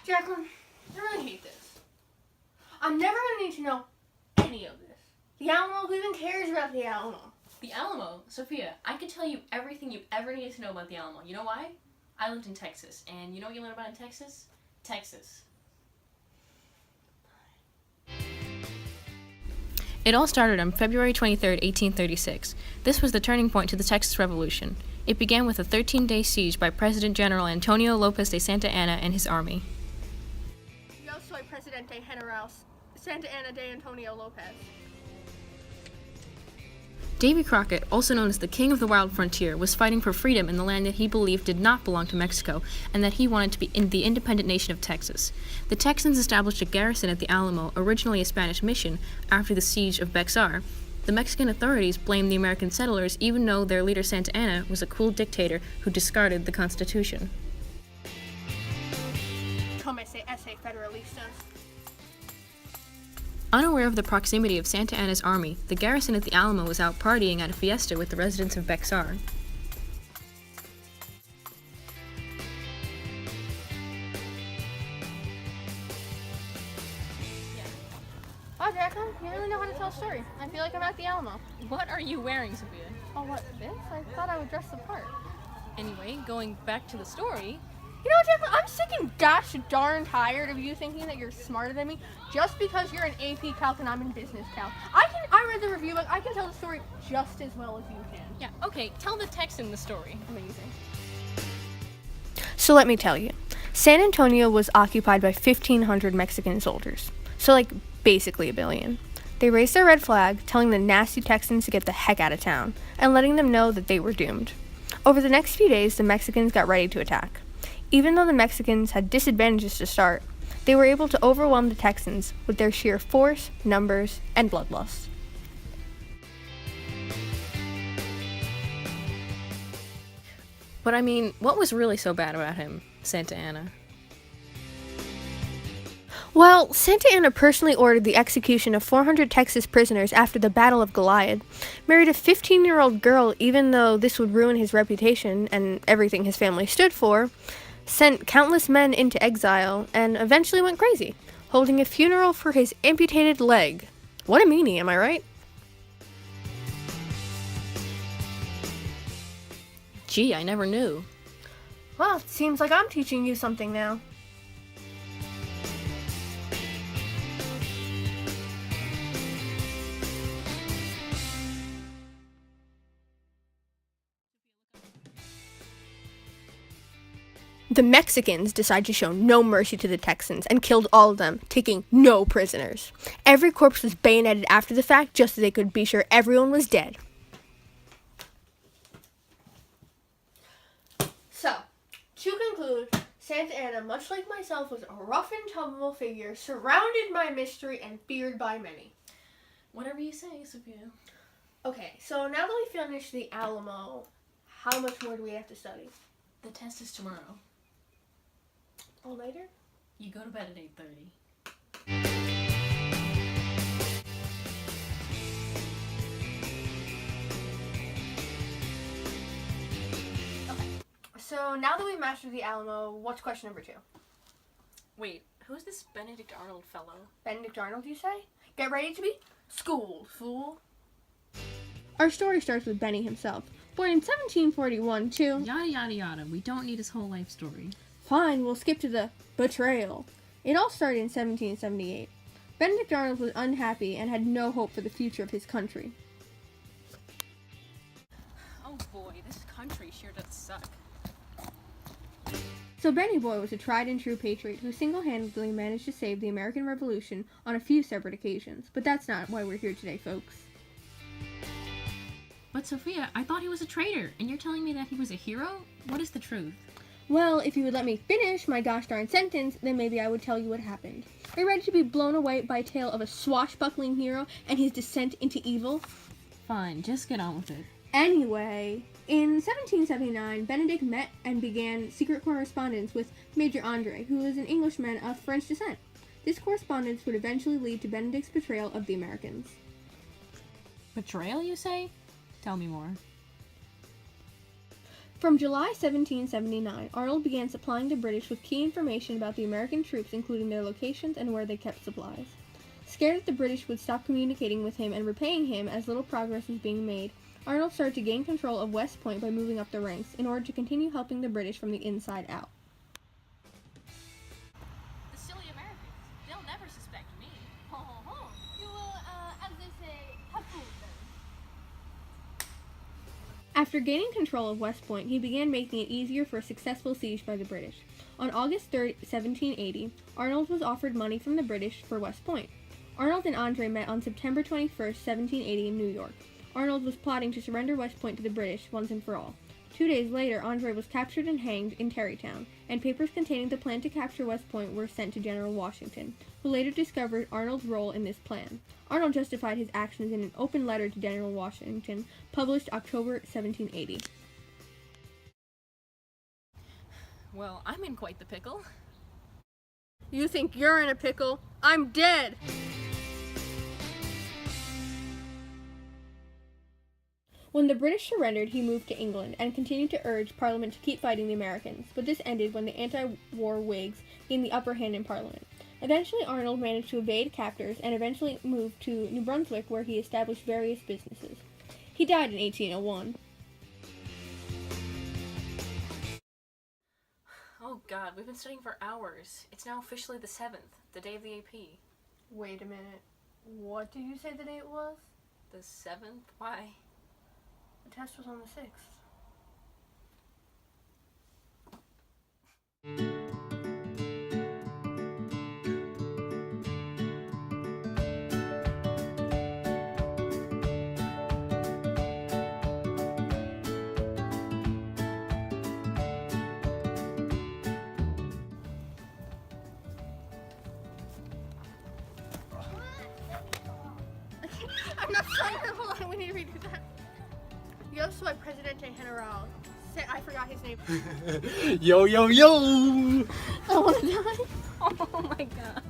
Jaclyn, I really hate this. I'm never going to need to know any of this. The Alamo, who even cares about the Alamo? The Alamo? Sophia, I could tell you everything you ever needed to know about the Alamo. You know why? I lived in Texas, and you know what you learn about in Texas? Texas. It all started on February 23, 1836. This was the turning point to the Texas Revolution. It began with a 13-day siege by President General Antonio Lopez de Santa Anna and his army. Yo soy Presidente General Santa Anna de Antonio Lopez. Davy Crockett, also known as the King of the Wild Frontier, was fighting for freedom in the land that he believed did not belong to Mexico, and that he wanted to be in the independent nation of Texas. The Texans established a garrison at the Alamo, originally a Spanish mission, after the siege of Bexar. The Mexican authorities blamed the American settlers, even though their leader Santa Anna was a cruel dictator who discarded the Constitution. Come ese federalistas. Unaware of the proximity of Santa Anna's army, the garrison at the Alamo was out partying at a fiesta with the residents of Bexar. Wow, Jaclyn, you really know how to tell a story. I feel like I'm at the Alamo. What are you wearing, Sophia? Oh, what, this? I thought I would dress the part. Anyway, going back to the story... You know what, Jaclyn? I'm sick and gosh darn tired of you thinking that you're smarter than me just because you're an AP Calc and I'm in Business Calc. I read the review book. I can tell the story just as well as you can. Yeah, okay, tell the Texan the story. Amazing. So let me tell you. San Antonio was occupied by 1,500 Mexican soldiers. So, like, basically a billion. They raised their red flag, telling the nasty Texans to get the heck out of town, and letting them know that they were doomed. Over the next few days, the Mexicans got ready to attack. Even though the Mexicans had disadvantages to start, they were able to overwhelm the Texans with their sheer force, numbers, and bloodlust. But I mean, what was really so bad about him, Santa Anna? Well, Santa Anna personally ordered the execution of 400 Texas prisoners after the Battle of Goliad, married a 15-year-old girl even though this would ruin his reputation and everything his family stood for, sent countless men into exile, and eventually went crazy, holding a funeral for his amputated leg. What a meanie, am I right? Gee, I never knew. Well, it seems like I'm teaching you something now. The Mexicans decided to show no mercy to the Texans and killed all of them, taking no prisoners. Every corpse was bayoneted after the fact just so they could be sure everyone was dead. So, to conclude, Santa Anna, much like myself, was a rough and tumble figure, surrounded by mystery and feared by many. Whatever you say, Sophia. Okay, so now that we finished the Alamo, how much more do we have to study? The test is tomorrow. All-nighter? You go to bed at 8:30. Okay, so now that we've mastered the Alamo, what's question number 2? Wait, who's this Benedict Arnold fellow? Benedict Arnold, you say? Get ready to be schooled, fool. Our story starts with Benny himself, born in 1741 to... Yada yada yada, we don't need his whole life story. Fine, we'll skip to the betrayal. It all started in 1778. Benedict Arnold was unhappy and had no hope for the future of his country. Oh boy, this country sure does suck. So Benny Boy was a tried and true patriot who single-handedly managed to save the American Revolution on a few separate occasions. But that's not why we're here today, folks. But Sophia, I thought he was a traitor, and you're telling me that he was a hero? What is the truth? Well, if you would let me finish my gosh darn sentence, then maybe I would tell you what happened. Are you ready to be blown away by a tale of a swashbuckling hero and his descent into evil? Fine, just get on with it. Anyway, in 1779, Benedict met and began secret correspondence with Major Andre, who was an Englishman of French descent. This correspondence would eventually lead to Benedict's betrayal of the Americans. Betrayal, you say? Tell me more. From July 1779, Arnold began supplying the British with key information about the American troops, including their locations and where they kept supplies. Scared that the British would stop communicating with him and repaying him as little progress was being made, Arnold started to gain control of West Point by moving up the ranks in order to continue helping the British from the inside out. The silly Americans. They'll never suspect me. Ho ho ho. You will, as they say, have fooled them. After gaining control of West Point, he began making it easier for a successful siege by the British. On August 3, 1780, Arnold was offered money from the British for West Point. Arnold and Andre met on September 21, 1780 in New York. Arnold was plotting to surrender West Point to the British once and for all. 2 days later, Andre was captured and hanged in Tarrytown, and papers containing the plan to capture West Point were sent to General Washington, who later discovered Arnold's role in this plan. Arnold justified his actions in an open letter to General Washington, published October 1780. Well, I'm in quite the pickle. You think you're in a pickle? I'm dead! When the British surrendered, he moved to England and continued to urge Parliament to keep fighting the Americans, but this ended when the anti-war Whigs gained the upper hand in Parliament. Eventually, Arnold managed to evade captors and eventually moved to New Brunswick, where he established various businesses. He died in 1801. Oh god, we've been studying for hours. It's now officially the 7th, the day of the AP. Wait a minute. What did you say the date was? The 7th? Why? The test was on the 6th. I'm not sorry. Hold on, we need to redo that. Yo soy Presidente General. I forgot his name. Yo, yo, yo! I want to die. Oh my god.